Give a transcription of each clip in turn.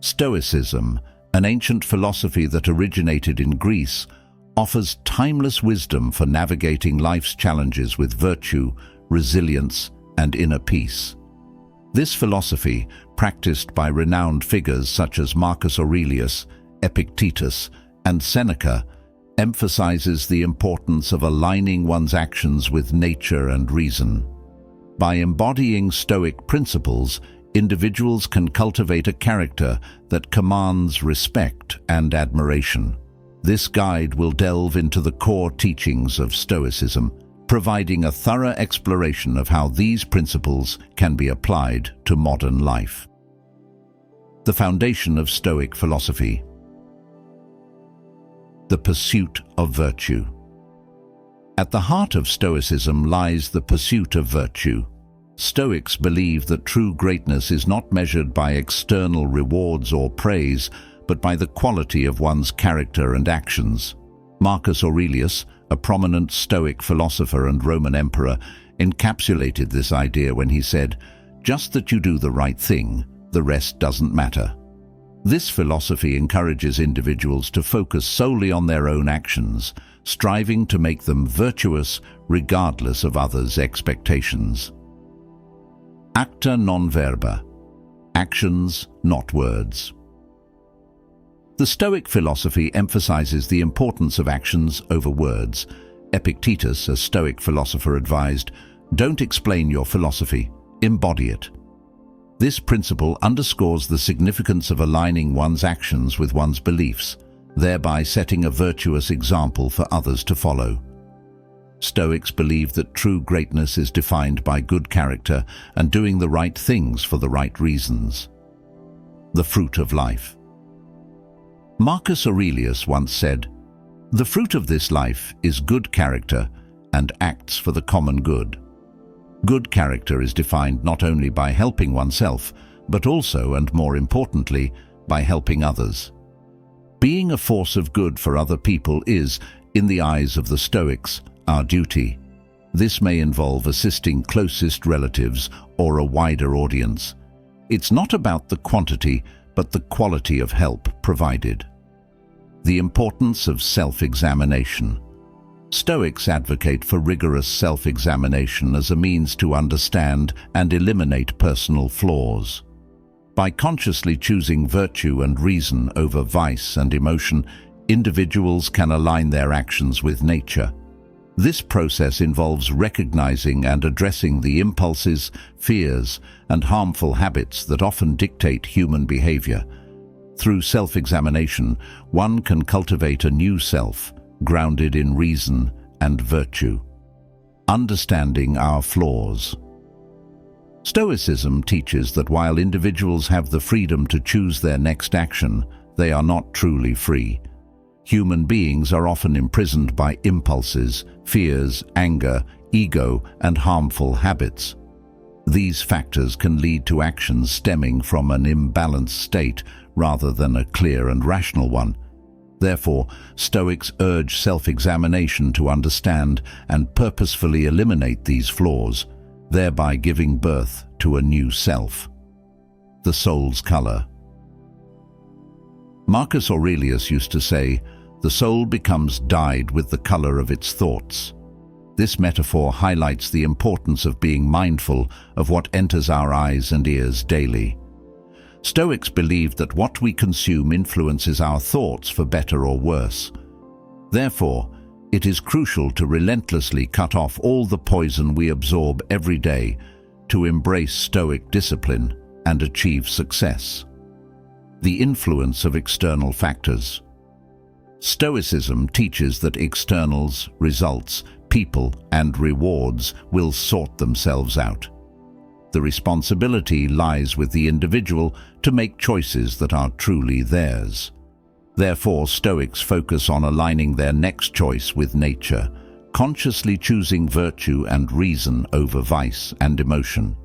Stoicism, an ancient philosophy that originated in Greece, offers timeless wisdom for navigating life's challenges with virtue, resilience, and inner peace. This philosophy, practiced by renowned figures such as Marcus Aurelius, Epictetus, and Seneca, emphasizes the importance of aligning one's actions with nature and reason. By embodying Stoic principles, individuals can cultivate a character that commands respect and admiration. This guide will delve into the core teachings of Stoicism, providing a thorough exploration of how these principles can be applied to modern life. The foundation of Stoic philosophy: the pursuit of virtue. At the heart of Stoicism lies the pursuit of virtue. Stoics believe that true greatness is not measured by external rewards or praise, but by the quality of one's character and actions. Marcus Aurelius, a prominent Stoic philosopher and Roman emperor, encapsulated this idea when he said, "Just that you do the right thing, the rest doesn't matter." This philosophy encourages individuals to focus solely on their own actions, striving to make them virtuous regardless of others' expectations. Acta non verba. Actions, not words. The Stoic philosophy emphasizes the importance of actions over words. Epictetus, a Stoic philosopher, advised, "Don't explain your philosophy, embody it." This principle underscores the significance of aligning one's actions with one's beliefs, thereby setting a virtuous example for others to follow. Stoics believe that true greatness is defined by good character and doing the right things for the right reasons. The fruit of life. Marcus Aurelius once said, "The fruit of this life is good character and acts for the common good." Good character is defined not only by helping oneself, but also, and more importantly, by helping others. Being a force of good for other people is, in the eyes of the Stoics, our duty. This may involve assisting closest relatives or a wider audience. It's not about the quantity, but the quality of help provided. The importance of self-examination. Stoics advocate for rigorous self-examination as a means to understand and eliminate personal flaws. By consciously choosing virtue and reason over vice and emotion, individuals can align their actions with nature. This process involves recognizing and addressing the impulses, fears, and harmful habits that often dictate human behavior. Through self-examination, one can cultivate a new self, grounded in reason and virtue. Understanding our flaws. Stoicism teaches that while individuals have the freedom to choose their next action, they are not truly free. Human beings are often imprisoned by impulses, fears, anger, ego, and harmful habits. These factors can lead to actions stemming from an imbalanced state rather than a clear and rational one. Therefore, Stoics urge self-examination to understand and purposefully eliminate these flaws, thereby giving birth to a new self. The soul's color. Marcus Aurelius used to say, "The soul becomes dyed with the color of its thoughts." This metaphor highlights the importance of being mindful of what enters our eyes and ears daily. Stoics believe that what we consume influences our thoughts for better or worse. Therefore, it is crucial to relentlessly cut off all the poison we absorb every day to embrace Stoic discipline and achieve success. The influence of external factors. Stoicism teaches that externals, results, people, and rewards will sort themselves out. The responsibility lies with the individual to make choices that are truly theirs. Therefore, Stoics focus on aligning their next choice with nature, consciously choosing virtue and reason over vice and emotion.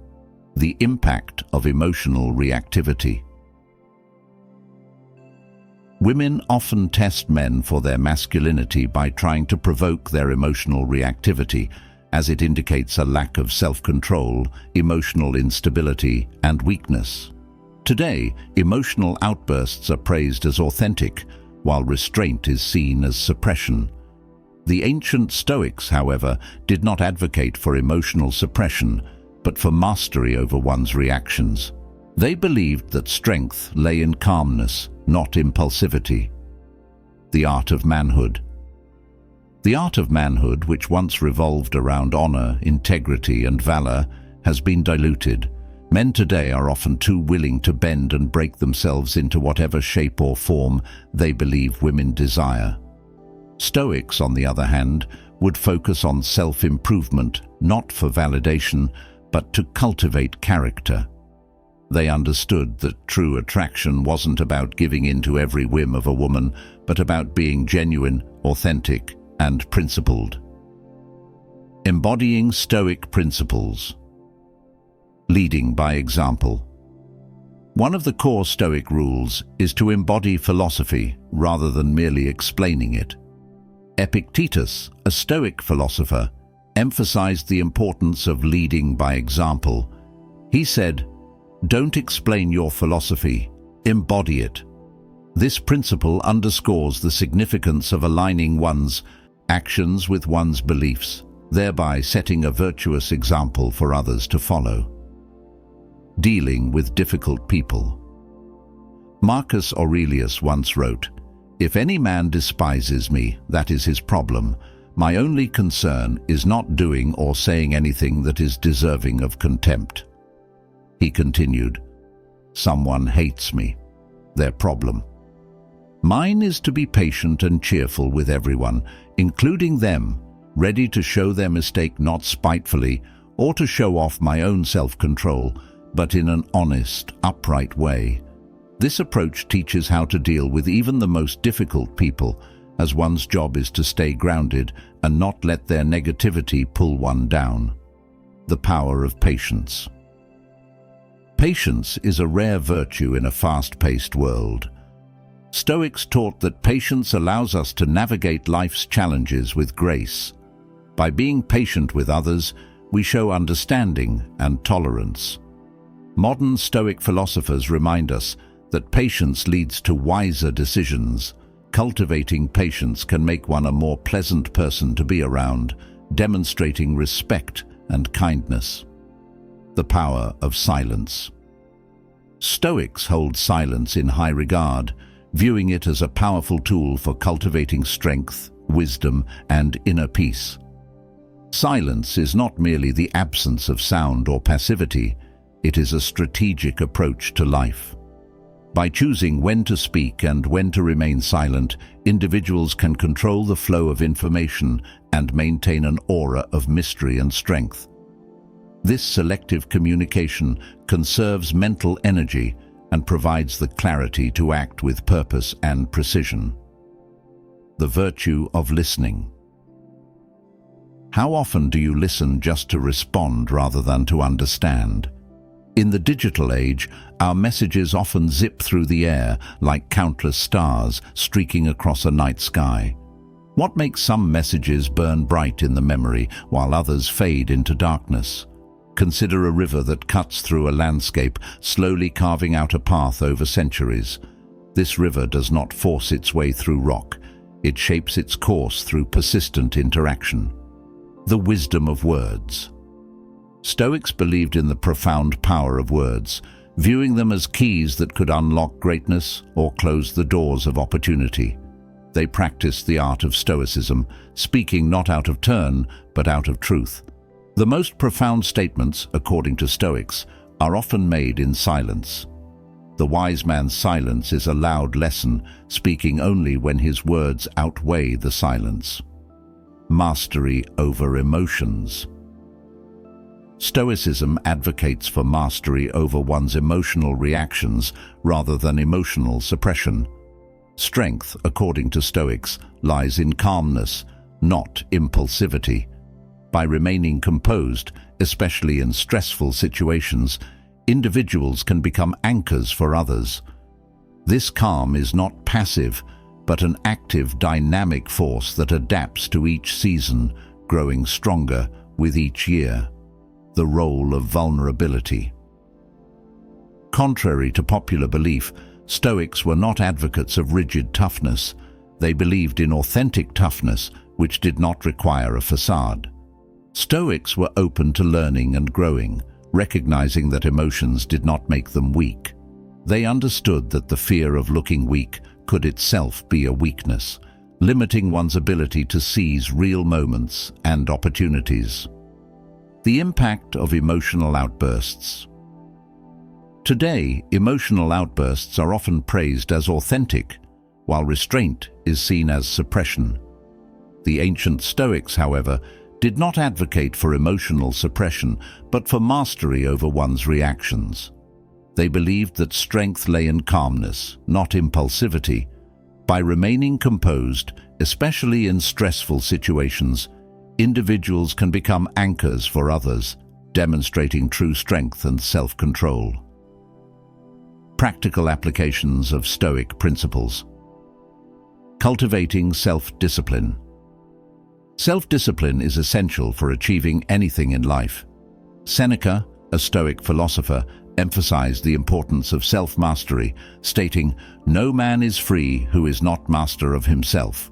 The impact of emotional reactivity. Women often test men for their masculinity by trying to provoke their emotional reactivity, as it indicates a lack of self-control, emotional instability, and weakness. Today, emotional outbursts are praised as authentic, while restraint is seen as suppression. The ancient Stoics, however, did not advocate for emotional suppression, but for mastery over one's reactions. They believed that strength lay in calmness, not impulsivity. The art of manhood. The art of manhood, which once revolved around honor, integrity, and valor, has been diluted. Men today are often too willing to bend and break themselves into whatever shape or form they believe women desire. Stoics, on the other hand, would focus on self-improvement, not for validation, but to cultivate character. They understood that true attraction wasn't about giving in to every whim of a woman, but about being genuine, authentic, and principled. Embodying Stoic principles. Leading by example. One of the core Stoic rules is to embody philosophy rather than merely explaining it. Epictetus, a Stoic philosopher, emphasized the importance of leading by example. He said, "Don't explain your philosophy, embody it." This principle underscores the significance of aligning one's actions with one's beliefs, thereby setting a virtuous example for others to follow. Dealing with difficult people. Marcus Aurelius once wrote, "If any man despises me, that is his problem. My only concern is not doing or saying anything that is deserving of contempt." He continued, "Someone hates me. Their problem. Mine is to be patient and cheerful with everyone, including them, ready to show their mistake not spitefully or to show off my own self-control, but in an honest, upright way." This approach teaches how to deal with even the most difficult people, as one's job is to stay grounded and not let their negativity pull one down. The power of patience. Patience is a rare virtue in a fast-paced world. Stoics taught that patience allows us to navigate life's challenges with grace. By being patient with others, we show understanding and tolerance. Modern Stoic philosophers remind us that patience leads to wiser decisions. Cultivating patience can make one a more pleasant person to be around, demonstrating respect and kindness. The power of silence. Stoics hold silence in high regard, viewing it as a powerful tool for cultivating strength, wisdom, and inner peace. Silence is not merely the absence of sound or passivity, it is a strategic approach to life. By choosing when to speak and when to remain silent, individuals can control the flow of information and maintain an aura of mystery and strength. This selective communication conserves mental energy and provides the clarity to act with purpose and precision. The virtue of listening. How often do you listen just to respond rather than to understand? In the digital age, our messages often zip through the air like countless stars streaking across a night sky. What makes some messages burn bright in the memory while others fade into darkness? Consider a river that cuts through a landscape, slowly carving out a path over centuries. This river does not force its way through rock. It shapes its course through persistent interaction. The wisdom of words. Stoics believed in the profound power of words, viewing them as keys that could unlock greatness or close the doors of opportunity. They practiced the art of Stoicism, speaking not out of turn, but out of truth. The most profound statements, according to Stoics, are often made in silence. The wise man's silence is a loud lesson, speaking only when his words outweigh the silence. Mastery over emotions. Stoicism advocates for mastery over one's emotional reactions rather than emotional suppression. Strength, according to Stoics, lies in calmness, not impulsivity. By remaining composed, especially in stressful situations, individuals can become anchors for others. This calm is not passive, but an active, dynamic force that adapts to each season, growing stronger with each year. The role of vulnerability. Contrary to popular belief, Stoics were not advocates of rigid toughness. They believed in authentic toughness, which did not require a facade. Stoics were open to learning and growing, recognizing that emotions did not make them weak. They understood that the fear of looking weak could itself be a weakness, limiting one's ability to seize real moments and opportunities. The impact of emotional outbursts. Today, emotional outbursts are often praised as authentic, while restraint is seen as suppression. The ancient Stoics, however, did not advocate for emotional suppression, but for mastery over one's reactions. They believed that strength lay in calmness, not impulsivity. By remaining composed, especially in stressful situations, individuals can become anchors for others, demonstrating true strength and self-control. Practical applications of Stoic principles. Cultivating self-discipline. Self-discipline is essential for achieving anything in life. Seneca, a Stoic philosopher, emphasized the importance of self-mastery, stating, "No man is free who is not master of himself."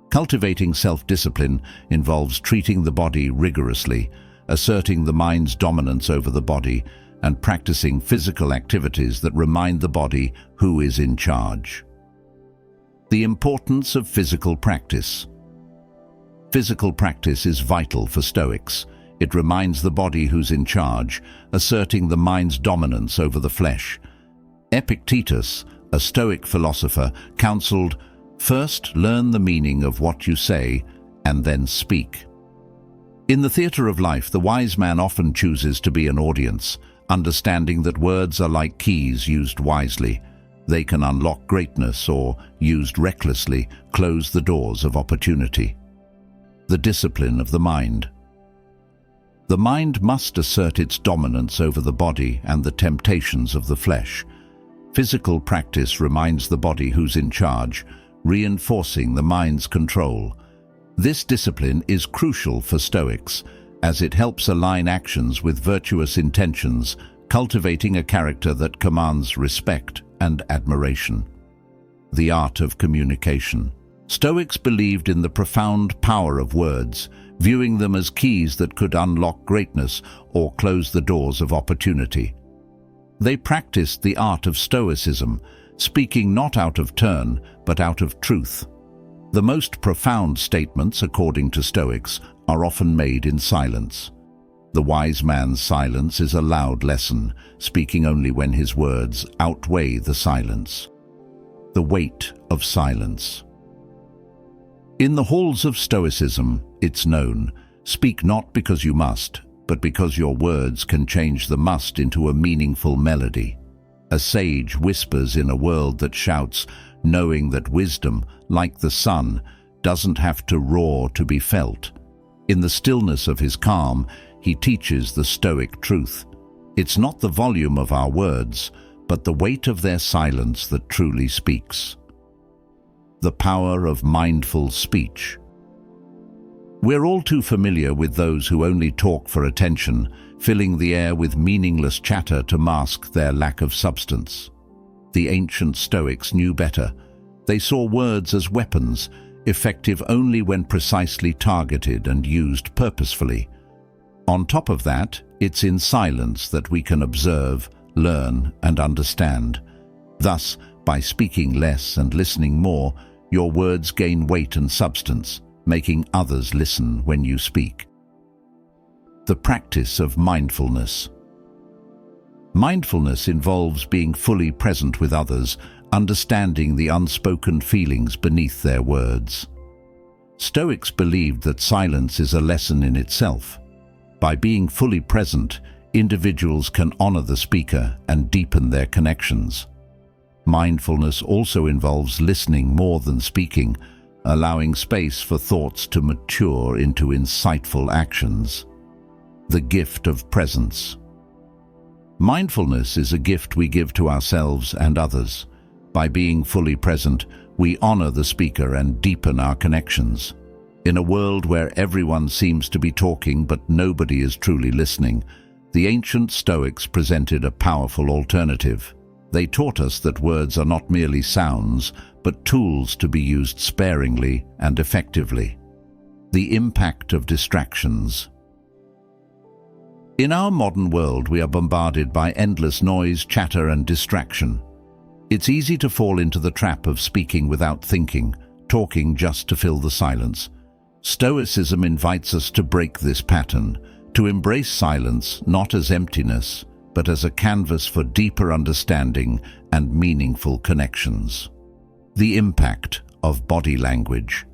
Cultivating self-discipline involves treating the body rigorously, asserting the mind's dominance over the body, and practicing physical activities that remind the body who is in charge. The importance of physical practice. Physical practice is vital for Stoics. It reminds the body who's in charge, asserting the mind's dominance over the flesh. Epictetus, a Stoic philosopher, counseled, "First learn the meaning of what you say, and then speak." In the theatre of life, the wise man often chooses to be an audience, understanding that words are like keys used wisely. They can unlock greatness or, used recklessly, close the doors of opportunity. The discipline of the mind. The mind must assert its dominance over the body and the temptations of the flesh. Physical practice reminds the body who's in charge, reinforcing the mind's control. This discipline is crucial for Stoics, as it helps align actions with virtuous intentions, cultivating a character that commands respect and admiration. The art of communication. Stoics believed in the profound power of words, viewing them as keys that could unlock greatness or close the doors of opportunity. They practiced the art of Stoicism, speaking not out of turn, but out of truth. The most profound statements, according to Stoics, are often made in silence. The wise man's silence is a loud lesson, speaking only when his words outweigh the silence. The weight of silence. In the halls of Stoicism, it's known, speak not because you must, but because your words can change the must into a meaningful melody. A sage whispers in a world that shouts, knowing that wisdom, like the sun, doesn't have to roar to be felt. In the stillness of his calm, he teaches the Stoic truth. It's not the volume of our words, but the weight of their silence that truly speaks. The power of mindful speech. We're all too familiar with those who only talk for attention, filling the air with meaningless chatter to mask their lack of substance. The ancient Stoics knew better. They saw words as weapons, effective only when precisely targeted and used purposefully. On top of that, it's in silence that we can observe, learn, and understand. Thus, by speaking less and listening more, your words gain weight and substance, making others listen when you speak. The practice of mindfulness. Mindfulness involves being fully present with others, understanding the unspoken feelings beneath their words. Stoics believed that silence is a lesson in itself. By being fully present, individuals can honor the speaker and deepen their connections. Mindfulness also involves listening more than speaking, allowing space for thoughts to mature into insightful actions. The gift of presence. Mindfulness is a gift we give to ourselves and others. By being fully present, we honor the speaker and deepen our connections. In a world where everyone seems to be talking but nobody is truly listening, The ancient Stoics presented a powerful alternative. They taught us that words are not merely sounds, but tools to be used sparingly and effectively. The impact of distractions. In our modern world, we are bombarded by endless noise, chatter, and distraction. It's easy to fall into the trap of speaking without thinking, talking just to fill the silence. Stoicism invites us to break this pattern, to embrace silence not as emptiness, but as a canvas for deeper understanding and meaningful connections. The impact of body language.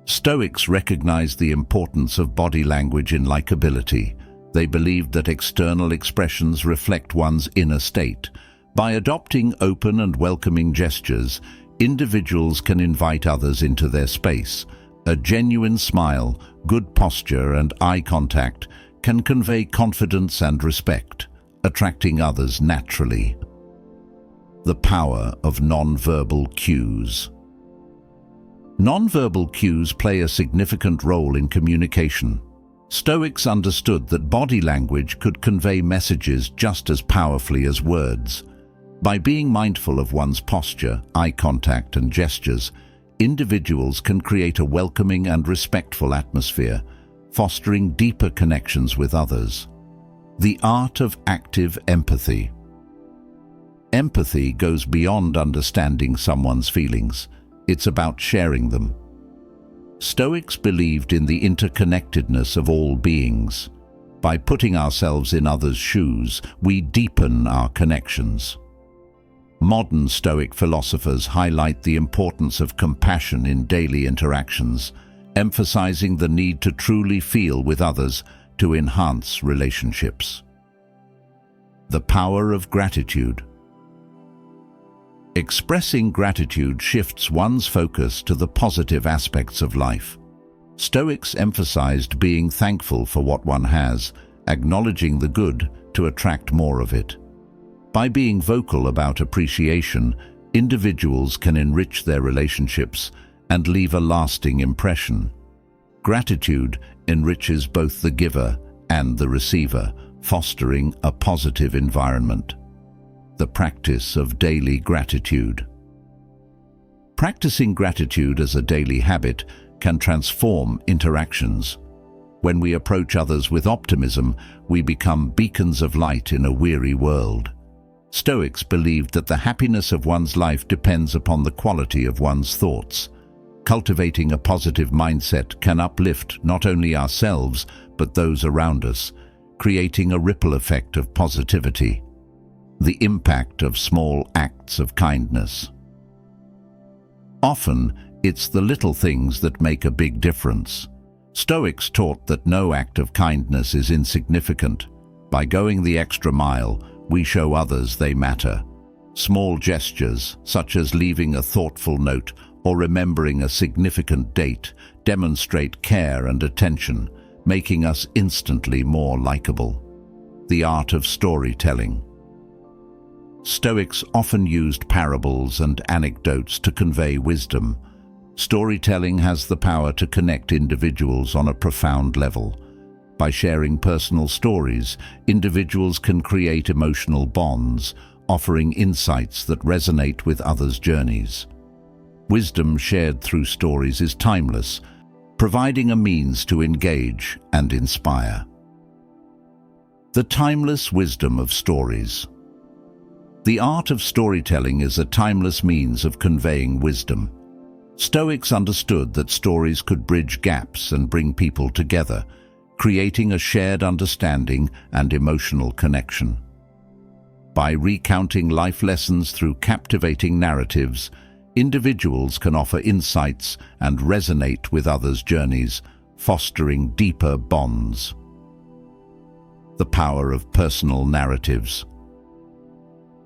Stoics recognized the importance of body language in likability. They believed that external expressions reflect one's inner state. By adopting open and welcoming gestures, individuals can invite others into their space. A genuine smile, good posture, and eye contact can convey confidence and respect, attracting others naturally. The power of nonverbal cues. Nonverbal cues play a significant role in communication. Stoics understood that body language could convey messages just as powerfully as words. By being mindful of one's posture, eye contact, and gestures, individuals can create a welcoming and respectful atmosphere, fostering deeper connections with others. The art of active empathy. Empathy goes beyond understanding someone's feelings. It's about sharing them. Stoics believed in the interconnectedness of all beings. By putting ourselves in others' shoes, we deepen our connections. Modern Stoic philosophers highlight the importance of compassion in daily interactions, emphasizing the need to truly feel with others to enhance relationships. The power of gratitude. Expressing gratitude shifts one's focus to the positive aspects of life. Stoics emphasized being thankful for what one has, acknowledging the good to attract more of it. By being vocal about appreciation, individuals can enrich their relationships and leave a lasting impression. Gratitude enriches both the giver and the receiver, fostering a positive environment. The practice of daily gratitude. Practicing gratitude as a daily habit can transform interactions. When we approach others with optimism, we become beacons of light in a weary world. Stoics believed that the happiness of one's life depends upon the quality of one's thoughts. Cultivating a positive mindset can uplift not only ourselves, but those around us, creating a ripple effect of positivity. The impact of small acts of kindness. Often, it's the little things that make a big difference. Stoics taught that no act of kindness is insignificant. By going the extra mile, we show others they matter. Small gestures, such as leaving a thoughtful note or remembering a significant date, demonstrate care and attention, making us instantly more likable. The art of storytelling. Stoics often used parables and anecdotes to convey wisdom. Storytelling has the power to connect individuals on a profound level. By sharing personal stories, individuals can create emotional bonds, offering insights that resonate with others' journeys. Wisdom shared through stories is timeless, providing a means to engage and inspire. The timeless wisdom of stories. The art of storytelling is a timeless means of conveying wisdom. Stoics understood that stories could bridge gaps and bring people together, creating a shared understanding and emotional connection. By recounting life lessons through captivating narratives, individuals can offer insights and resonate with others' journeys, fostering deeper bonds. The power of personal narratives.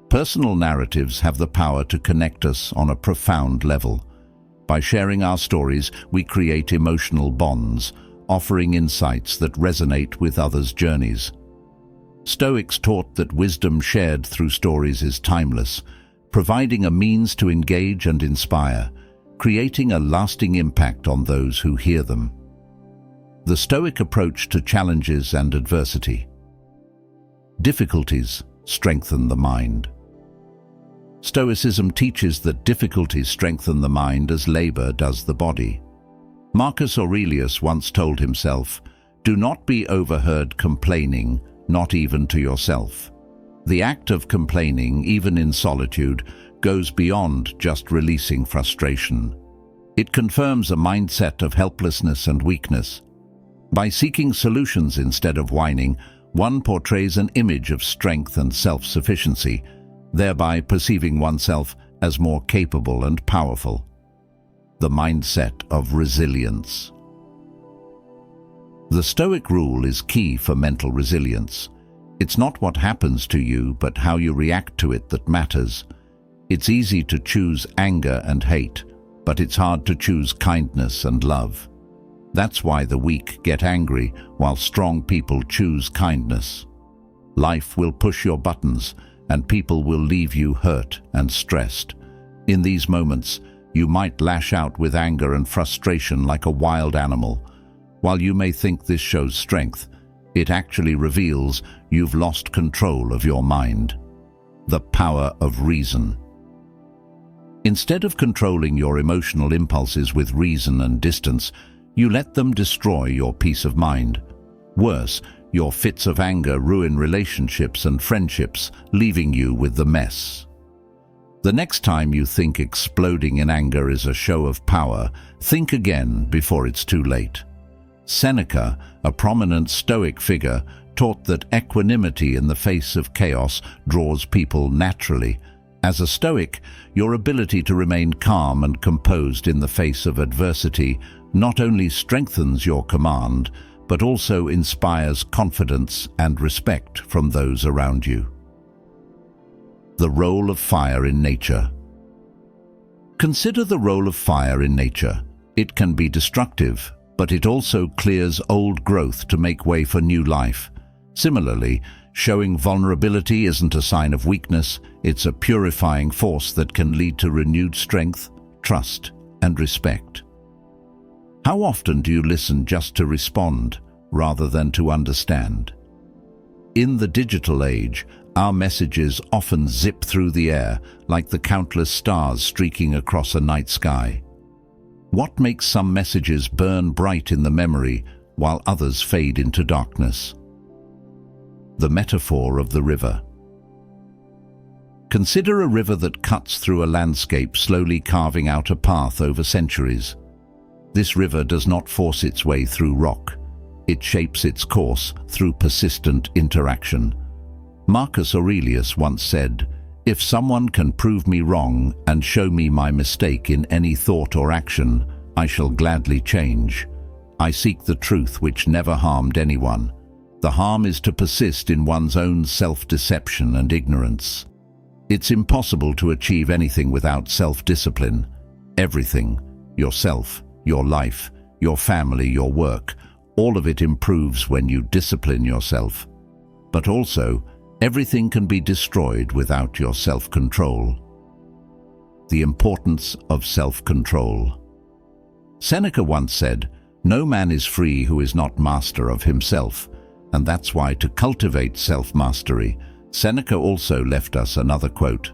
Personal narratives have the power to connect us on a profound level. By sharing our stories, we create emotional bonds, offering insights that resonate with others' journeys. Stoics taught that wisdom shared through stories is timeless, providing a means to engage and inspire, creating a lasting impact on those who hear them. The Stoic approach to challenges and adversity. Difficulties strengthen the mind. Stoicism teaches that difficulties strengthen the mind as labor does the body. Marcus Aurelius once told himself, "Do not be overheard complaining, not even to yourself." The act of complaining, even in solitude, goes beyond just releasing frustration. It confirms a mindset of helplessness and weakness. By seeking solutions instead of whining, one portrays an image of strength and self-sufficiency, thereby perceiving oneself as more capable and powerful. The mindset of resilience. The Stoic rule is key for mental resilience. It's not what happens to you, but how you react to it that matters. It's easy to choose anger and hate, but it's hard to choose kindness and love. That's why the weak get angry, while strong people choose kindness. Life will push your buttons, and people will leave you hurt and stressed. In these moments, you might lash out with anger and frustration like a wild animal. While you may think this shows strength, it actually reveals you've lost control of your mind. The power of reason. Instead of controlling your emotional impulses with reason and distance, you let them destroy your peace of mind. Worse, your fits of anger ruin relationships and friendships, leaving you with the mess. The next time you think exploding in anger is a show of power, think again before it's too late. Seneca, a prominent Stoic figure, taught that equanimity in the face of chaos draws people naturally. As a Stoic, your ability to remain calm and composed in the face of adversity not only strengthens your command, but also inspires confidence and respect from those around you. The role of fire in nature. Consider the role of fire in nature. It can be destructive, but it also clears old growth to make way for new life. Similarly, showing vulnerability isn't a sign of weakness, it's a purifying force that can lead to renewed strength, trust, and respect. How often do you listen just to respond, rather than to understand? In the digital age, our messages often zip through the air like the countless stars streaking across a night sky. What makes some messages burn bright in the memory while others fade into darkness? The metaphor of the river. Consider a river that cuts through a landscape, slowly carving out a path over centuries. This river does not force its way through rock. It shapes its course through persistent interaction. Marcus Aurelius once said, "If someone can prove me wrong and show me my mistake in any thought or action, I shall gladly change. I seek the truth which never harmed anyone. The harm is to persist in one's own self-deception and ignorance." It's impossible to achieve anything without self-discipline. Everything, yourself, your life, your family, your work, all of it improves when you discipline yourself. But also, everything can be destroyed without your self-control. The importance of self-control. Seneca once said, "No man is free who is not master of himself," and that's why to cultivate self-mastery, Seneca also left us another quote: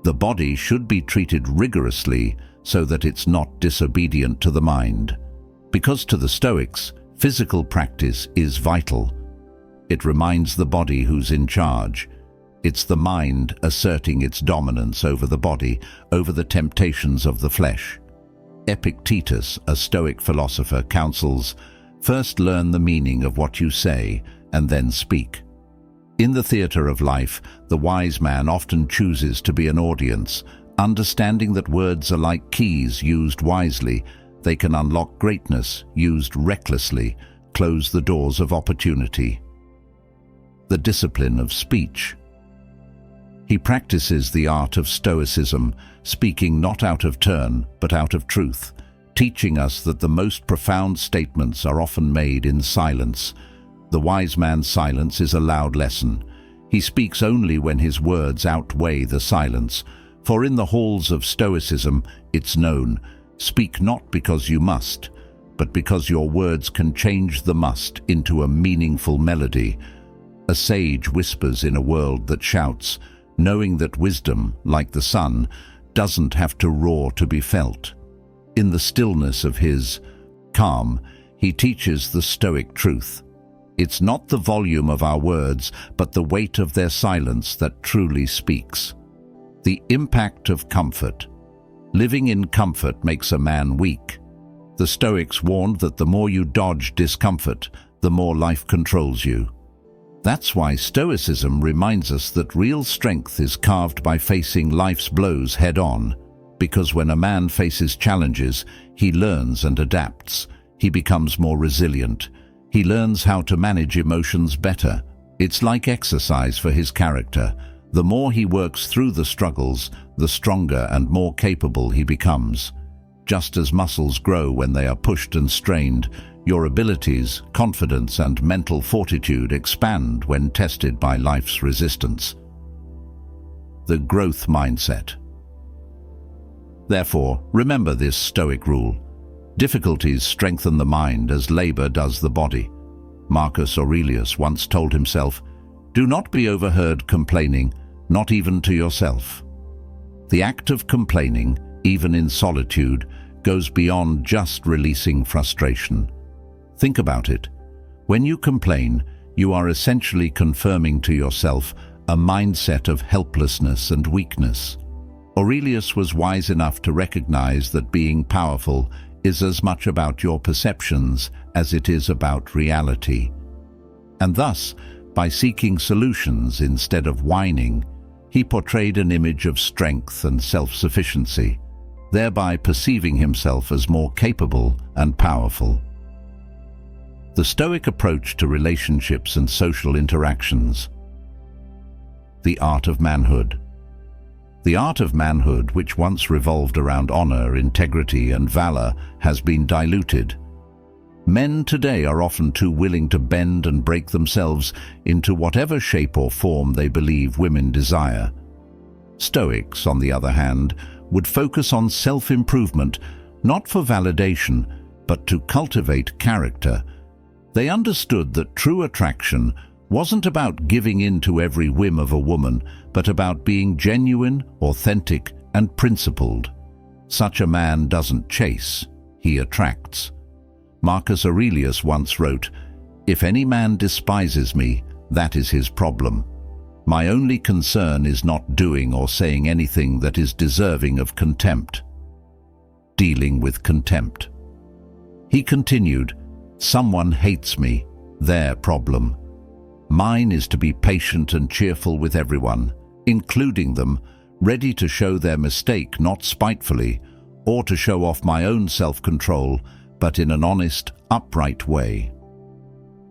"The body should be treated rigorously so that it's not disobedient to the mind." Because to the Stoics, physical practice is vital. It reminds the body who's in charge. It's the mind asserting its dominance over the body, over the temptations of the flesh. Epictetus, a Stoic philosopher, counsels, "First learn the meaning of what you say, and then speak." In the theater of life, the wise man often chooses to be an audience, understanding that words are like keys used wisely. They can unlock greatness, used recklessly, close the doors of opportunity. The discipline of speech. He practices the art of Stoicism, speaking not out of turn, but out of truth, teaching us that the most profound statements are often made in silence. The wise man's silence is a loud lesson. He speaks only when his words outweigh the silence. For in the halls of Stoicism, it's known, speak not because you must, but because your words can change the must into a meaningful melody. A sage whispers in a world that shouts, knowing that wisdom, like the sun, doesn't have to roar to be felt. In the stillness of his calm, he teaches the Stoic truth. It's not the volume of our words, but the weight of their silence that truly speaks. The impact of comfort. Living in comfort makes a man weak. The Stoics warned that the more you dodge discomfort, the more life controls you. That's why Stoicism reminds us that real strength is carved by facing life's blows head-on, because when a man faces challenges, he learns and adapts. He becomes more resilient. He learns how to manage emotions better. It's like exercise for his character. The more he works through the struggles, the stronger and more capable he becomes. Just as muscles grow when they are pushed and strained, your abilities, confidence, and mental fortitude expand when tested by life's resistance. The growth mindset. Therefore, remember this Stoic rule. Difficulties strengthen the mind as labor does the body. Marcus Aurelius once told himself, "Do not be overheard complaining, not even to yourself." The act of complaining, even in solitude, goes beyond just releasing frustration. Think about it. When you complain, you are essentially confirming to yourself a mindset of helplessness and weakness. Aurelius was wise enough to recognize that being powerful is as much about your perceptions as it is about reality. And thus, by seeking solutions instead of whining, he portrayed an image of strength and self-sufficiency, thereby perceiving himself as more capable and powerful. The Stoic approach to relationships and social interactions. The art of manhood. The art of manhood, which once revolved around honor, integrity, and valor, has been diluted. Men today are often too willing to bend and break themselves into whatever shape or form they believe women desire. Stoics, on the other hand, would focus on self-improvement, not for validation, but to cultivate character. They understood that true attraction wasn't about giving in to every whim of a woman, but about being genuine, authentic, and principled. Such a man doesn't chase, he attracts. Marcus Aurelius once wrote, "If any man despises me, that is his problem. My only concern is not doing or saying anything that is deserving of contempt." Dealing with contempt. He continued, "Someone hates me, their problem. Mine is to be patient and cheerful with everyone, including them, ready to show their mistake not spitefully, or to show off my own self-control, but in an honest, upright way."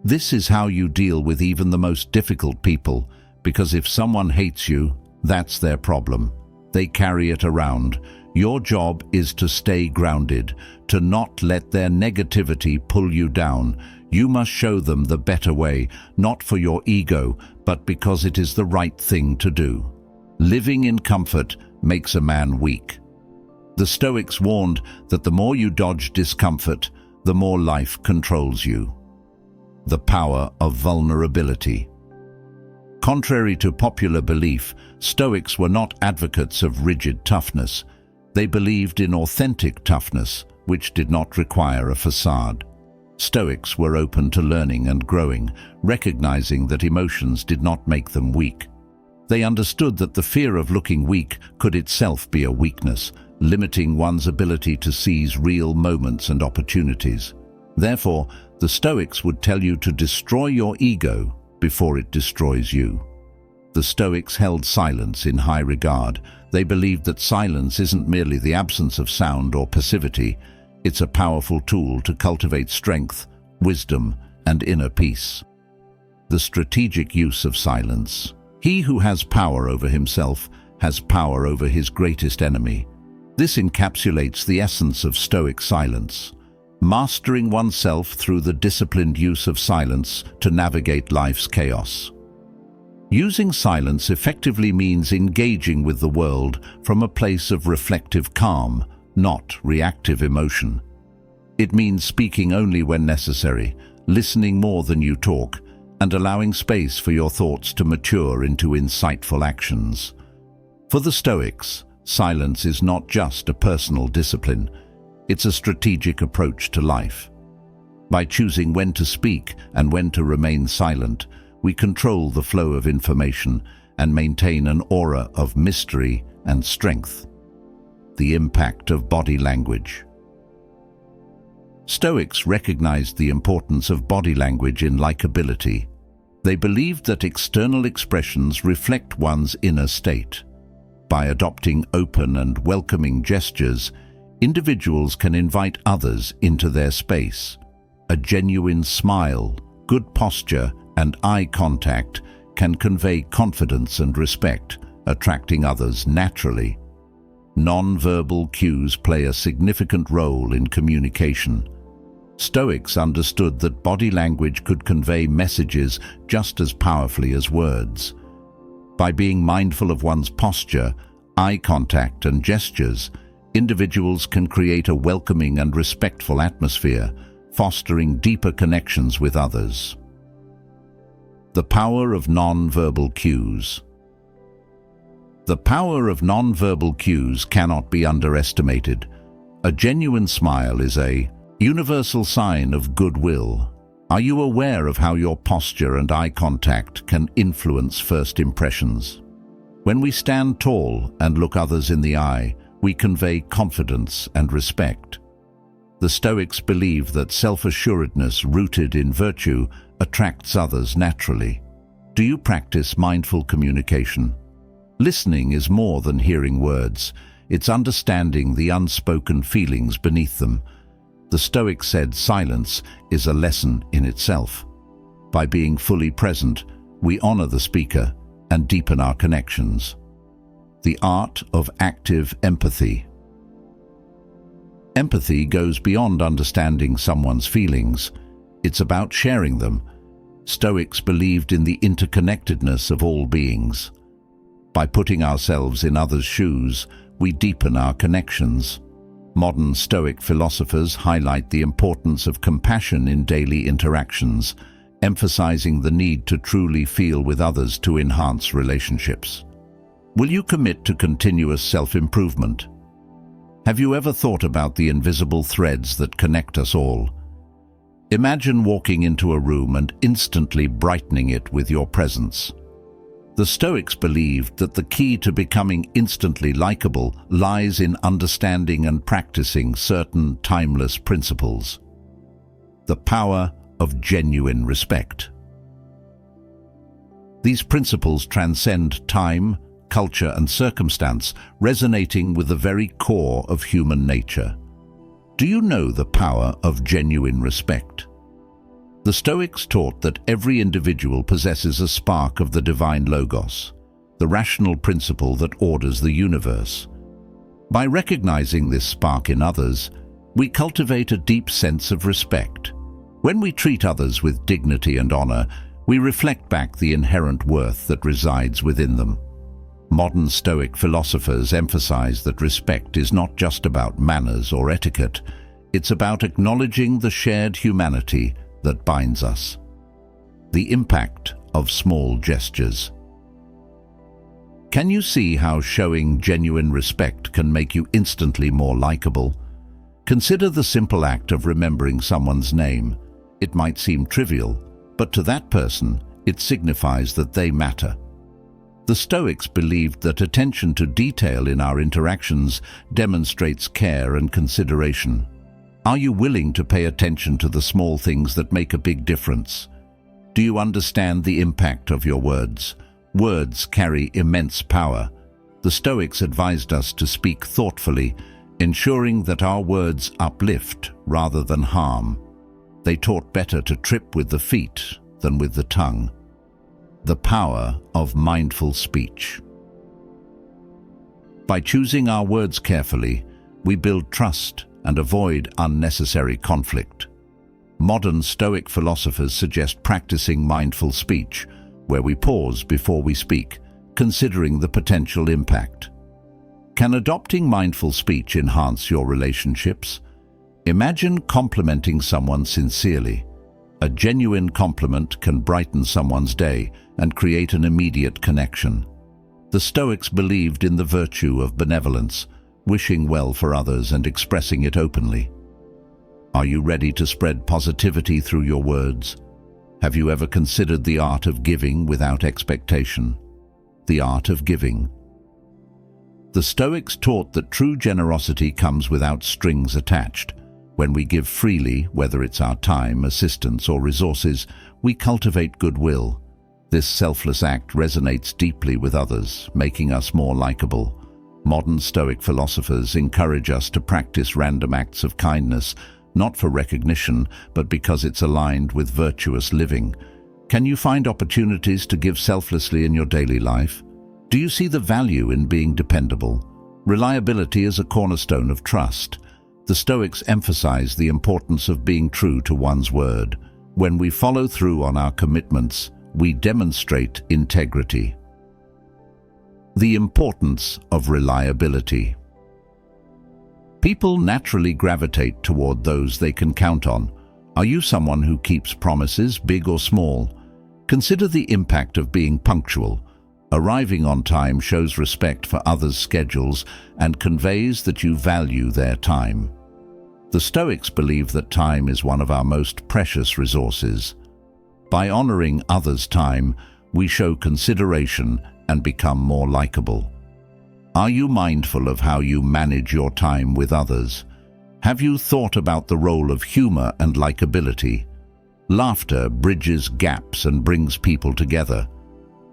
This is how you deal with even the most difficult people, because if someone hates you, that's their problem. They carry it around. Your job is to stay grounded, to not let their negativity pull you down. You must show them the better way, not for your ego, but because it is the right thing to do. Living in comfort makes a man weak. The Stoics warned that the more you dodge discomfort, the more life controls you. The power of vulnerability. Contrary to popular belief, Stoics were not advocates of rigid toughness. They believed in authentic toughness, which did not require a facade. Stoics were open to learning and growing, recognizing that emotions did not make them weak. They understood that the fear of looking weak could itself be a weakness, limiting one's ability to seize real moments and opportunities. Therefore, the Stoics would tell you to destroy your ego before it destroys you. The Stoics held silence in high regard. They believed that silence isn't merely the absence of sound or passivity. It's a powerful tool to cultivate strength, wisdom, and inner peace. The strategic use of silence. He who has power over himself has power over his greatest enemy. This encapsulates the essence of Stoic silence. Mastering oneself through the disciplined use of silence to navigate life's chaos. Using silence effectively means engaging with the world from a place of reflective calm, not reactive emotion. It means speaking only when necessary, listening more than you talk, and allowing space for your thoughts to mature into insightful actions. For the Stoics, silence is not just a personal discipline, it's a strategic approach to life. By choosing when to speak and when to remain silent, we control the flow of information and maintain an aura of mystery and strength. The impact of body language. Stoics recognized the importance of body language in likability. They believed that external expressions reflect one's inner state. By adopting open and welcoming gestures, individuals can invite others into their space. A genuine smile, good posture, and eye contact can convey confidence and respect, attracting others naturally. Non-verbal cues play a significant role in communication. Stoics understood that body language could convey messages just as powerfully as words. By being mindful of one's posture, eye contact, and gestures, individuals can create a welcoming and respectful atmosphere, fostering deeper connections with others. The power of non-verbal cues. The power of non-verbal cues cannot be underestimated. A genuine smile is a universal sign of goodwill. Are you aware of how your posture and eye contact can influence first impressions? When we stand tall and look others in the eye, we convey confidence and respect. The Stoics believe that self-assuredness rooted in virtue attracts others naturally. Do you practice mindful communication? Listening is more than hearing words. It's understanding the unspoken feelings beneath them. The Stoics said silence is a lesson in itself. By being fully present, we honor the speaker and deepen our connections. The art of active empathy. Empathy goes beyond understanding someone's feelings. It's about sharing them. Stoics believed in the interconnectedness of all beings. By putting ourselves in others' shoes, we deepen our connections. Modern Stoic philosophers highlight the importance of compassion in daily interactions, emphasizing the need to truly feel with others to enhance relationships. Will you commit to continuous self-improvement? Have you ever thought about the invisible threads that connect us all? Imagine walking into a room and instantly brightening it with your presence. The Stoics believed that the key to becoming instantly likable lies in understanding and practicing certain timeless principles. The power of genuine respect. These principles transcend time, culture, and circumstance, resonating with the very core of human nature. Do you know the power of genuine respect? The Stoics taught that every individual possesses a spark of the divine logos, the rational principle that orders the universe. By recognizing this spark in others, we cultivate a deep sense of respect. When we treat others with dignity and honor, we reflect back the inherent worth that resides within them. Modern Stoic philosophers emphasize that respect is not just about manners or etiquette, it's about acknowledging the shared humanity that binds us. The impact of small gestures. Can you see how showing genuine respect can make you instantly more likable? Consider the simple act of remembering someone's name. It might seem trivial, but to that person, it signifies that they matter. The Stoics believed that attention to detail in our interactions demonstrates care and consideration. Are you willing to pay attention to the small things that make a big difference? Do you understand the impact of your words? Words carry immense power. The Stoics advised us to speak thoughtfully, ensuring that our words uplift rather than harm. They taught better to trip with the feet than with the tongue. The power of mindful speech. By choosing our words carefully, we build trust and avoid unnecessary conflict. Modern Stoic philosophers suggest practicing mindful speech, where we pause before we speak, considering the potential impact. Can adopting mindful speech enhance your relationships? Imagine complimenting someone sincerely. A genuine compliment can brighten someone's day and create an immediate connection. The Stoics believed in the virtue of benevolence, wishing well for others and expressing it openly. Are you ready to spread positivity through your words? Have you ever considered the art of giving without expectation? The art of giving. The Stoics taught that true generosity comes without strings attached. When we give freely, whether it's our time, assistance, or resources, we cultivate goodwill. This selfless act resonates deeply with others, making us more likable. Modern Stoic philosophers encourage us to practice random acts of kindness, not for recognition, but because it's aligned with virtuous living. Can you find opportunities to give selflessly in your daily life? Do you see the value in being dependable? Reliability is a cornerstone of trust. The Stoics emphasize the importance of being true to one's word. When we follow through on our commitments, we demonstrate integrity. The importance of reliability. People naturally gravitate toward those they can count on. Are you someone who keeps promises, big or small? Consider the impact of being punctual. Arriving on time shows respect for others' schedules and conveys that you value their time. The Stoics believe that time is one of our most precious resources. By honoring others' time, we show consideration and become more likable. Are you mindful of how you manage your time with others? Have you thought about the role of humor and likability? Laughter bridges gaps and brings people together.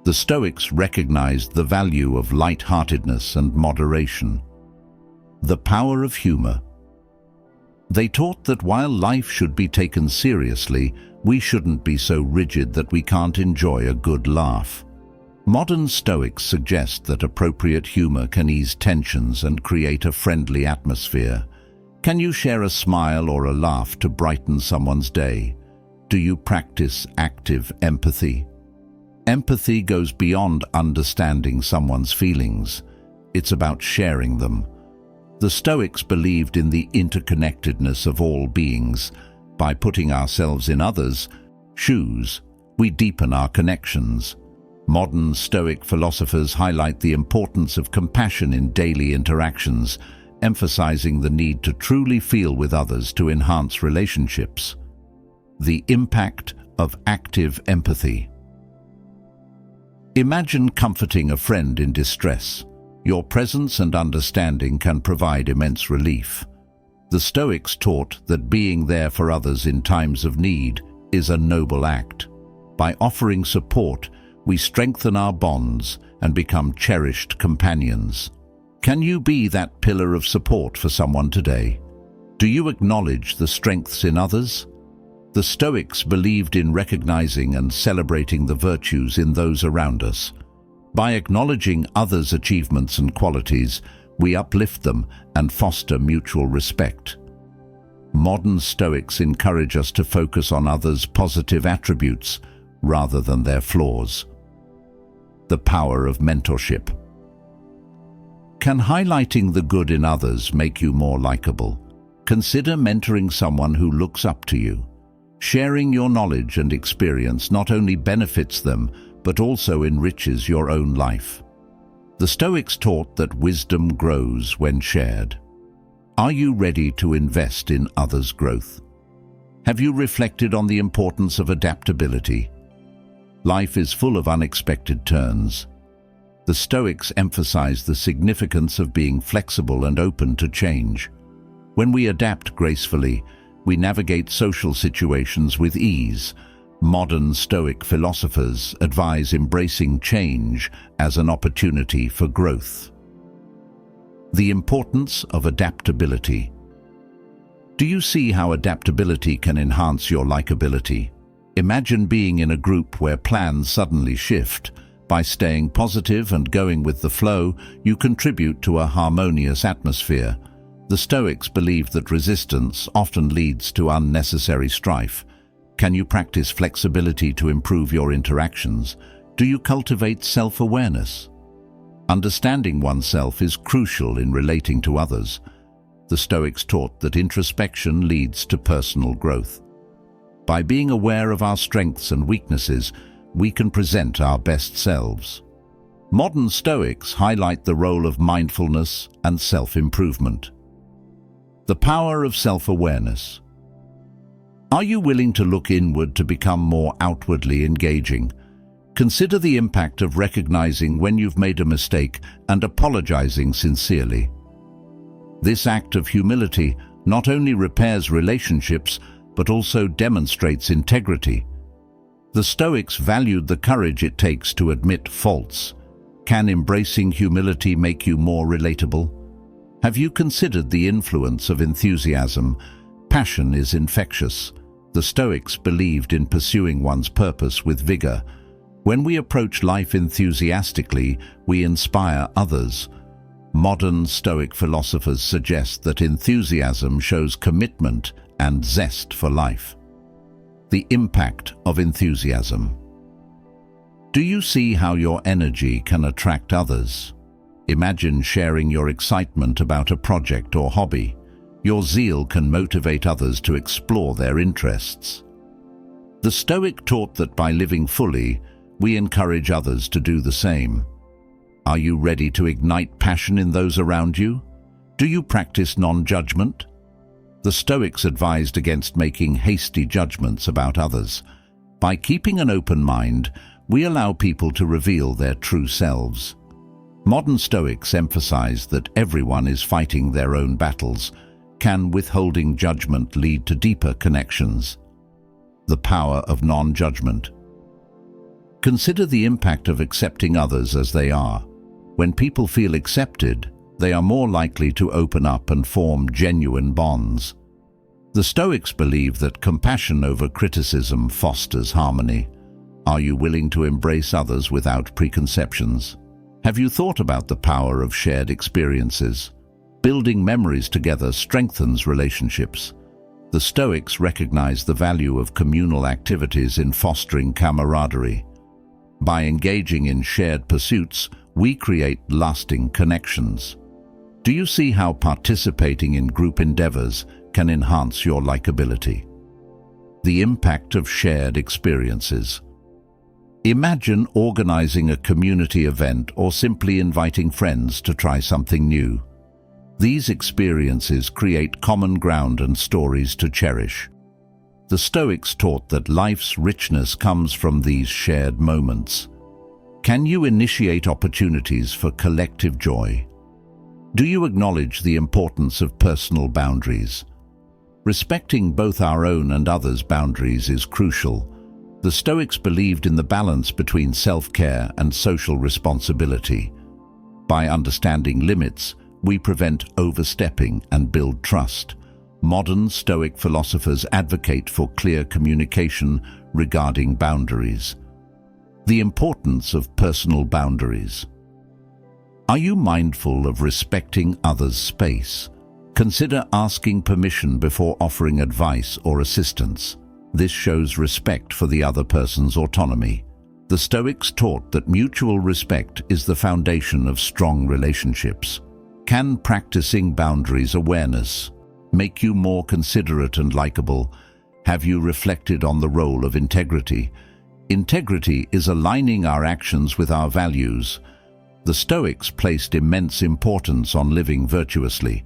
The Stoics recognized the value of light-heartedness and moderation. The power of humor. They taught that while life should be taken seriously, we shouldn't be so rigid that we can't enjoy a good laugh. Modern Stoics suggest that appropriate humor can ease tensions and create a friendly atmosphere. Can you share a smile or a laugh to brighten someone's day? Do you practice active empathy? Empathy goes beyond understanding someone's feelings. It's about sharing them. The Stoics believed in the interconnectedness of all beings. By putting ourselves in others' shoes, we deepen our connections. Modern Stoic philosophers highlight the importance of compassion in daily interactions, emphasizing the need to truly feel with others to enhance relationships. The impact of active empathy. Imagine comforting a friend in distress. Your presence and understanding can provide immense relief. The Stoics taught that being there for others in times of need is a noble act. By offering support, we strengthen our bonds and become cherished companions. Can you be that pillar of support for someone today? Do you acknowledge the strengths in others? The Stoics believed in recognizing and celebrating the virtues in those around us. By acknowledging others' achievements and qualities, we uplift them and foster mutual respect. Modern Stoics encourage us to focus on others' positive attributes rather than their flaws. The power of mentorship. Can highlighting the good in others make you more likable? Consider mentoring someone who looks up to you. Sharing your knowledge and experience not only benefits them, but also enriches your own life. The Stoics taught that wisdom grows when shared. Are you ready to invest in others' growth? Have you reflected on the importance of adaptability? Life is full of unexpected turns. The Stoics emphasize the significance of being flexible and open to change. When we adapt gracefully, we navigate social situations with ease. Modern Stoic philosophers advise embracing change as an opportunity for growth. The importance of adaptability. Do you see how adaptability can enhance your likability? Imagine being in a group where plans suddenly shift. By staying positive and going with the flow, you contribute to a harmonious atmosphere. The Stoics believed that resistance often leads to unnecessary strife. Can you practice flexibility to improve your interactions? Do you cultivate self-awareness? Understanding oneself is crucial in relating to others. The Stoics taught that introspection leads to personal growth. By being aware of our strengths and weaknesses, we can present our best selves. Modern Stoics highlight the role of mindfulness and self-improvement. The power of self-awareness. Are you willing to look inward to become more outwardly engaging? Consider the impact of recognizing when you've made a mistake and apologizing sincerely. This act of humility not only repairs relationships, but also demonstrates integrity. The Stoics valued the courage it takes to admit faults. Can embracing humility make you more relatable? Have you considered the influence of enthusiasm? Passion is infectious. The Stoics believed in pursuing one's purpose with vigor. When we approach life enthusiastically, we inspire others. Modern Stoic philosophers suggest that enthusiasm shows commitment and zest for life. The impact of enthusiasm. Do you see how your energy can attract others? Imagine sharing your excitement about a project or hobby. Your zeal can motivate others to explore their interests. The Stoic taught that by living fully, we encourage others to do the same. Are you ready to ignite passion in those around you? Do you practice non-judgment? The Stoics advised against making hasty judgments about others. By keeping an open mind, we allow people to reveal their true selves. Modern Stoics emphasize that everyone is fighting their own battles. Can withholding judgment lead to deeper connections? The power of non-judgment. Consider the impact of accepting others as they are. When people feel accepted, they are more likely to open up and form genuine bonds. The Stoics believe that compassion over criticism fosters harmony. Are you willing to embrace others without preconceptions? Have you thought about the power of shared experiences? Building memories together strengthens relationships. The Stoics recognize the value of communal activities in fostering camaraderie. By engaging in shared pursuits, we create lasting connections. Do you see how participating in group endeavors can enhance your likability? The impact of shared experiences. Imagine organizing a community event or simply inviting friends to try something new. These experiences create common ground and stories to cherish. The Stoics taught that life's richness comes from these shared moments. Can you initiate opportunities for collective joy? Do you acknowledge the importance of personal boundaries? Respecting both our own and others' boundaries is crucial. The Stoics believed in the balance between self-care and social responsibility. By understanding limits, we prevent overstepping and build trust. Modern Stoic philosophers advocate for clear communication regarding boundaries. The importance of personal boundaries. Are you mindful of respecting others' space? Consider asking permission before offering advice or assistance. This shows respect for the other person's autonomy. The Stoics taught that mutual respect is the foundation of strong relationships. Can practicing boundaries awareness make you more considerate and likable? Have you reflected on the role of integrity? Integrity is aligning our actions with our values. The Stoics placed immense importance on living virtuously.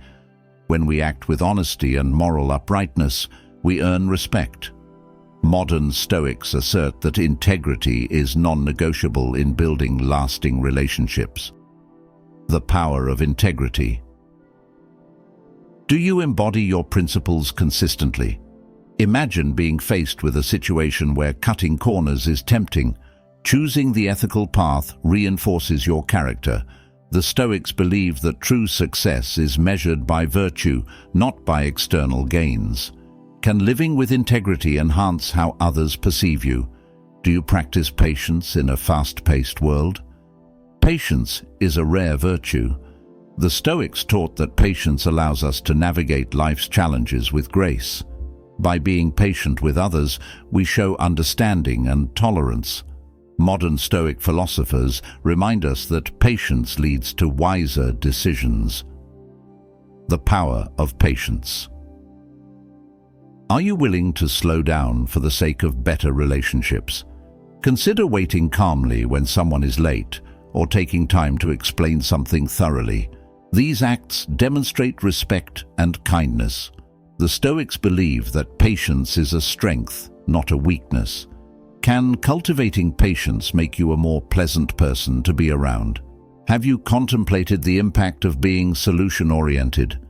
When we act with honesty and moral uprightness, we earn respect. Modern Stoics assert that integrity is non-negotiable in building lasting relationships. The power of integrity. Do you embody your principles consistently? Imagine being faced with a situation where cutting corners is tempting. Choosing the ethical path reinforces your character. The Stoics believe that true success is measured by virtue, not by external gains. Can living with integrity enhance how others perceive you? Do you practice patience in a fast-paced world? Patience is a rare virtue. The Stoics taught that patience allows us to navigate life's challenges with grace. By being patient with others, we show understanding and tolerance. Modern Stoic philosophers remind us that patience leads to wiser decisions. The power of patience. Are you willing to slow down for the sake of better relationships? Consider waiting calmly when someone is late, or taking time to explain something thoroughly. These acts demonstrate respect and kindness. The Stoics believe that patience is a strength, not a weakness. Can cultivating patience make you a more pleasant person to be around? Have you contemplated the impact of being solution-oriented?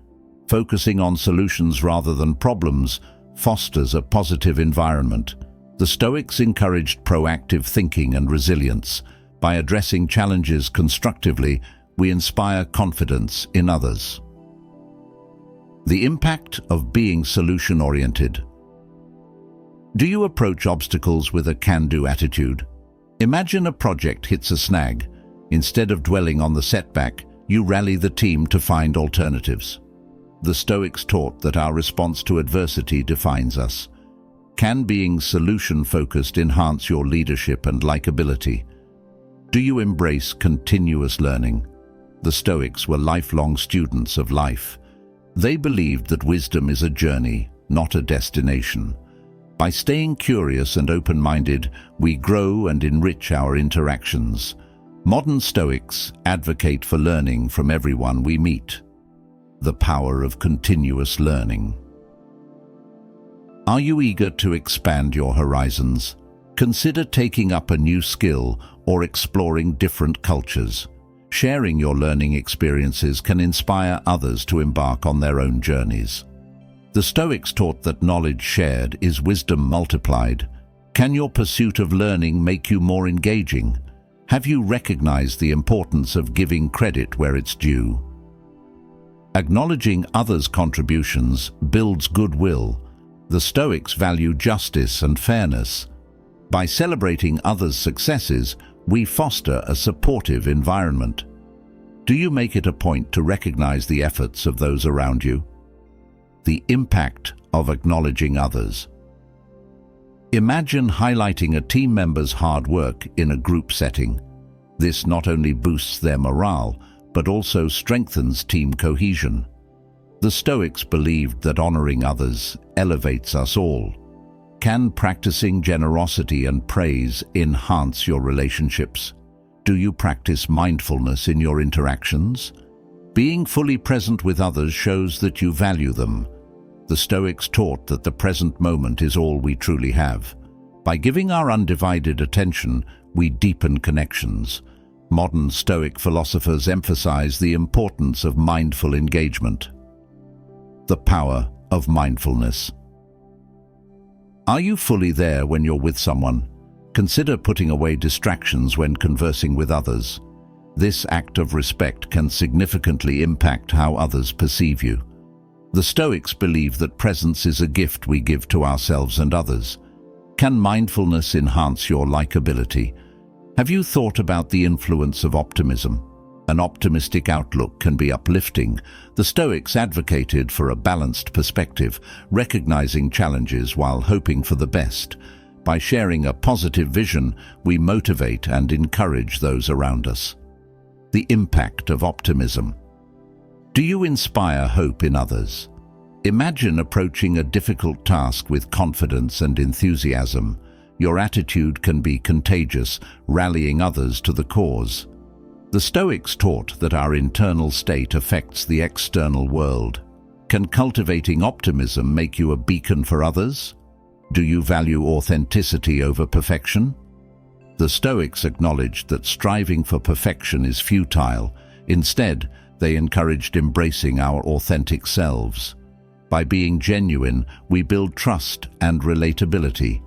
Focusing on solutions rather than problems fosters a positive environment. The Stoics encouraged proactive thinking and resilience. By addressing challenges constructively, we inspire confidence in others. The impact of being solution-oriented. Do you approach obstacles with a can-do attitude? Imagine a project hits a snag. Instead of dwelling on the setback, you rally the team to find alternatives. The Stoics taught that our response to adversity defines us. Can being solution-focused enhance your leadership and likability? Do you embrace continuous learning? The Stoics were lifelong students of life. They believed that wisdom is a journey, not a destination. By staying curious and open-minded, we grow and enrich our interactions. Modern Stoics advocate for learning from everyone we meet. The power of continuous learning. Are you eager to expand your horizons? Consider taking up a new skill or exploring different cultures. Sharing your learning experiences can inspire others to embark on their own journeys. The Stoics taught that knowledge shared is wisdom multiplied. Can your pursuit of learning make you more engaging? Have you recognized the importance of giving credit where it's due? Acknowledging others' contributions builds goodwill. The Stoics value justice and fairness. By celebrating others' successes, we foster a supportive environment. Do you make it a point to recognize the efforts of those around you? The impact of acknowledging others. Imagine highlighting a team member's hard work in a group setting. This not only boosts their morale, but also strengthens team cohesion. The Stoics believed that honoring others elevates us all. Can practicing generosity and praise enhance your relationships? Do you practice mindfulness in your interactions? Being fully present with others shows that you value them. The Stoics taught that the present moment is all we truly have. By giving our undivided attention, we deepen connections. Modern Stoic philosophers emphasize the importance of mindful engagement. The power of mindfulness. Are you fully there when you're with someone? Consider putting away distractions when conversing with others. This act of respect can significantly impact how others perceive you. The Stoics believe that presence is a gift we give to ourselves and others. Can mindfulness enhance your likability? Have you thought about the influence of optimism? An optimistic outlook can be uplifting. The Stoics advocated for a balanced perspective, recognizing challenges while hoping for the best. By sharing a positive vision, we motivate and encourage those around us. The impact of optimism. Do you inspire hope in others? Imagine approaching a difficult task with confidence and enthusiasm. Your attitude can be contagious, rallying others to the cause. The Stoics taught that our internal state affects the external world. Can cultivating optimism make you a beacon for others? Do you value authenticity over perfection? The Stoics acknowledged that striving for perfection is futile. Instead, they encouraged embracing our authentic selves. By being genuine, we build trust and relatability.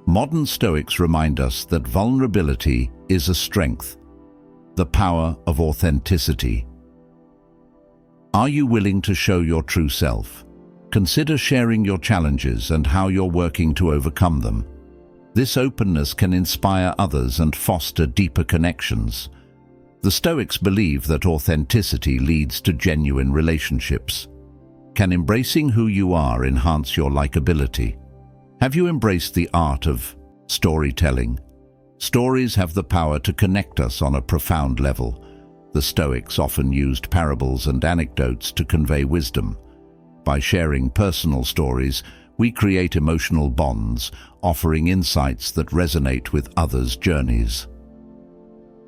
Modern Stoics remind us that vulnerability is a strength. The power of authenticity. Are you willing to show your true self? Consider sharing your challenges and how you're working to overcome them. This openness can inspire others and foster deeper connections. The Stoics believe that authenticity leads to genuine relationships. Can embracing who you are enhance your likability? Have you embraced the art of storytelling? Stories have the power to connect us on a profound level. The Stoics often used parables and anecdotes to convey wisdom. By sharing personal stories, We create emotional bonds, offering insights that resonate with others' journeys.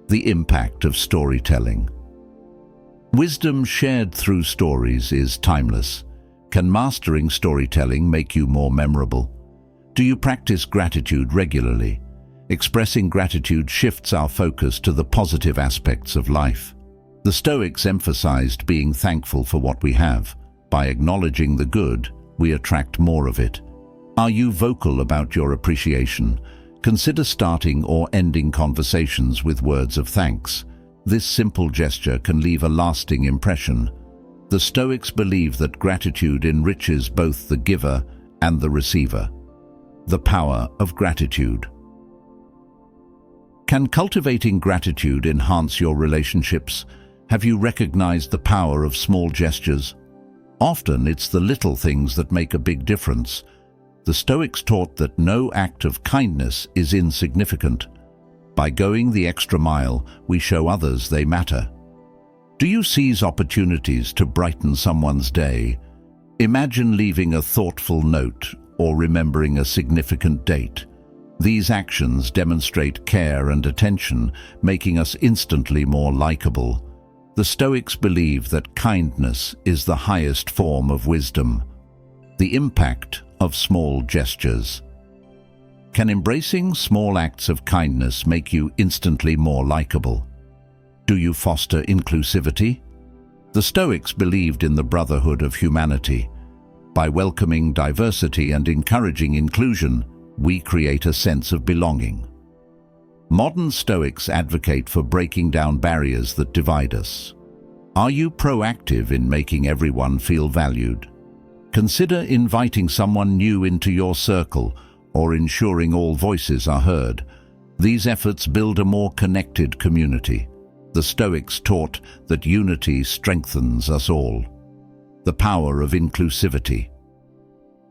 The impact of storytelling. Wisdom shared through stories is timeless. Can mastering storytelling make you more memorable? Do you practice gratitude regularly? Expressing gratitude shifts our focus to the positive aspects of life. The Stoics emphasized being thankful for what we have. By acknowledging the good, we attract more of it. Are you vocal about your appreciation? Consider starting or ending conversations with words of thanks. This simple gesture can leave a lasting impression. The Stoics believe that gratitude enriches both the giver and the receiver. The power of gratitude. Can cultivating gratitude enhance your relationships? Have you recognized the power of small gestures? Often it's the little things that make a big difference. The Stoics taught that no act of kindness is insignificant. By going the extra mile, we show others they matter. Do you seize opportunities to brighten someone's day? Imagine leaving a thoughtful note or remembering a significant date. These actions demonstrate care and attention, making us instantly more likable. The Stoics believe that kindness is the highest form of wisdom. The impact of small gestures. Can embracing small acts of kindness make you instantly more likable? Do you foster inclusivity? The Stoics believed in the brotherhood of humanity. By welcoming diversity and encouraging inclusion, we create a sense of belonging. Modern Stoics advocate for breaking down barriers that divide us. Are you proactive in making everyone feel valued? Consider inviting someone new into your circle or ensuring all voices are heard. These efforts build a more connected community. The Stoics taught that unity strengthens us all. The power of inclusivity.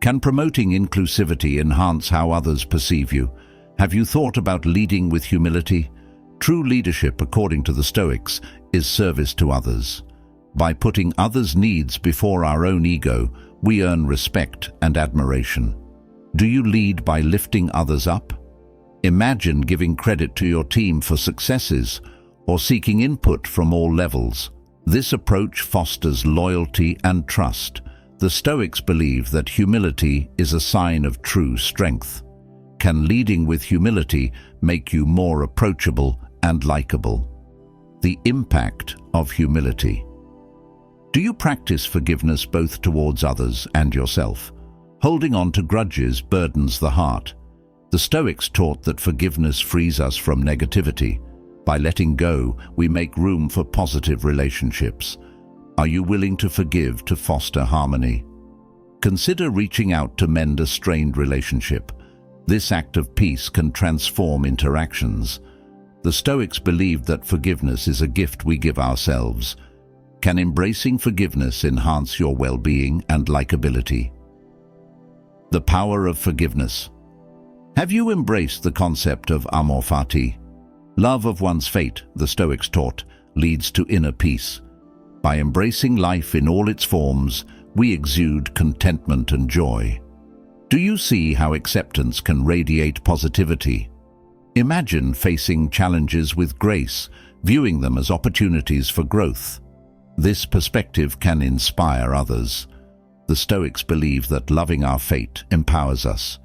Can promoting inclusivity enhance how others perceive you? Have you thought about leading with humility? True leadership, according to the Stoics, is service to others. By putting others' needs before our own ego, we earn respect and admiration. Do you lead by lifting others up? Imagine giving credit to your team for successes or seeking input from all levels. This approach fosters loyalty and trust. The Stoics believe that humility is a sign of true strength. Can leading with humility make you more approachable and likable? The impact of humility. Do you practice forgiveness both towards others and yourself? Holding on to grudges burdens the heart. The Stoics taught that forgiveness frees us from negativity. By letting go, we make room for positive relationships. Are you willing to forgive to foster harmony? Consider reaching out to mend a strained relationship. This act of peace can transform interactions. The Stoics believed that forgiveness is a gift we give ourselves. Can embracing forgiveness enhance your well-being and likability? The power of forgiveness. Have you embraced the concept of amor fati? Love of one's fate, the Stoics taught, leads to inner peace. By embracing life in all its forms, we exude contentment and joy. Do you see how acceptance can radiate positivity? Imagine facing challenges with grace, viewing them as opportunities for growth. This perspective can inspire others. The Stoics believe that loving our fate empowers us.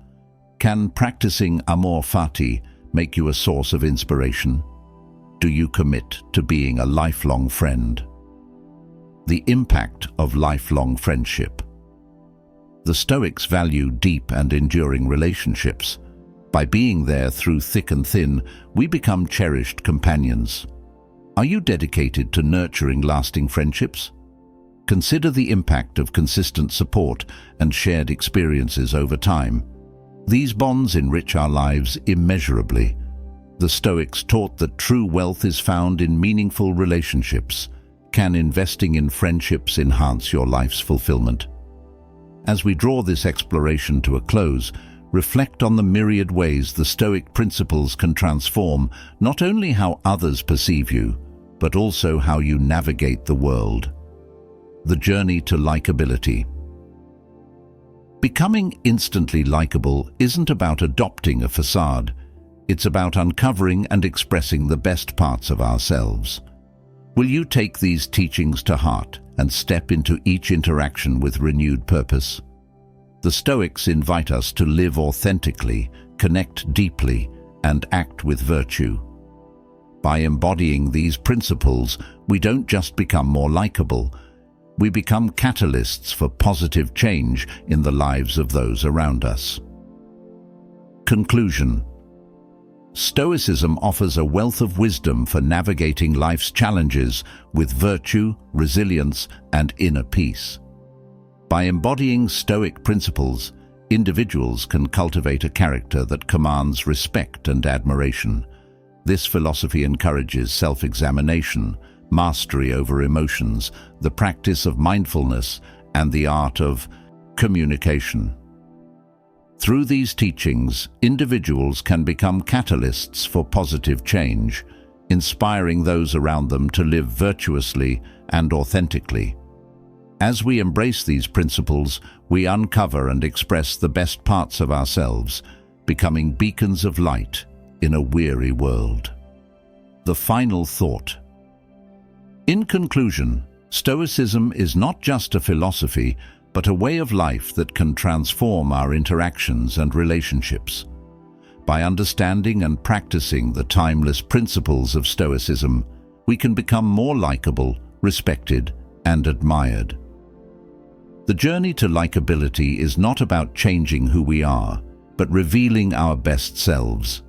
Can practicing amor fati make you a source of inspiration? Do you commit to being a lifelong friend? The impact of lifelong friendship. The Stoics value deep and enduring relationships. By being there through thick and thin, we become cherished companions. Are you dedicated to nurturing lasting friendships? Consider the impact of consistent support and shared experiences over time. These bonds enrich our lives immeasurably. The Stoics taught that true wealth is found in meaningful relationships. Can investing in friendships enhance your life's fulfillment? As we draw this exploration to a close, reflect on the myriad ways the Stoic principles can transform not only how others perceive you, but also how you navigate the world. The journey to likability. Becoming instantly likable isn't about adopting a facade. It's about uncovering and expressing the best parts of ourselves. Will you take these teachings to heart and step into each interaction with renewed purpose? The Stoics invite us to live authentically, connect deeply, and act with virtue. By embodying these principles, we don't just become more likable, we become catalysts for positive change in the lives of those around us. Conclusion. Stoicism offers a wealth of wisdom for navigating life's challenges with virtue, resilience, and inner peace. By embodying Stoic principles, individuals can cultivate a character that commands respect and admiration. This philosophy encourages self-examination, mastery over emotions, the practice of mindfulness, and the art of communication. Through these teachings, individuals can become catalysts for positive change, inspiring those around them to live virtuously and authentically. As we embrace these principles, we uncover and express the best parts of ourselves, becoming beacons of light in a weary world. The final thought. In conclusion, Stoicism is not just a philosophy, but a way of life that can transform our interactions and relationships. By understanding and practicing the timeless principles of Stoicism, we can become more likable, respected, and admired. The journey to likability is not about changing who we are, but revealing our best selves.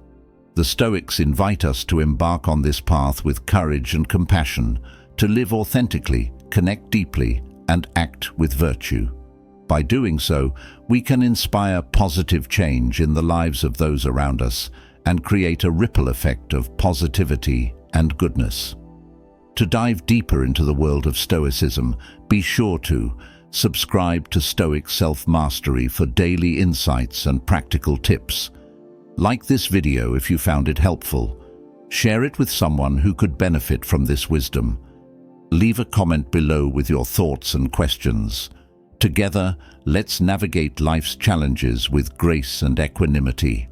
The Stoics invite us to embark on this path with courage and compassion, to live authentically, connect deeply, and act with virtue. By doing so, we can inspire positive change in the lives of those around us and create a ripple effect of positivity and goodness. To dive deeper into the world of Stoicism, be sure to subscribe to Stoic Self-Mastery for daily insights and practical tips. Like this video if you found it helpful. Share it with someone who could benefit from this wisdom. Leave a comment below with your thoughts and questions. Together, let's navigate life's challenges with grace and equanimity.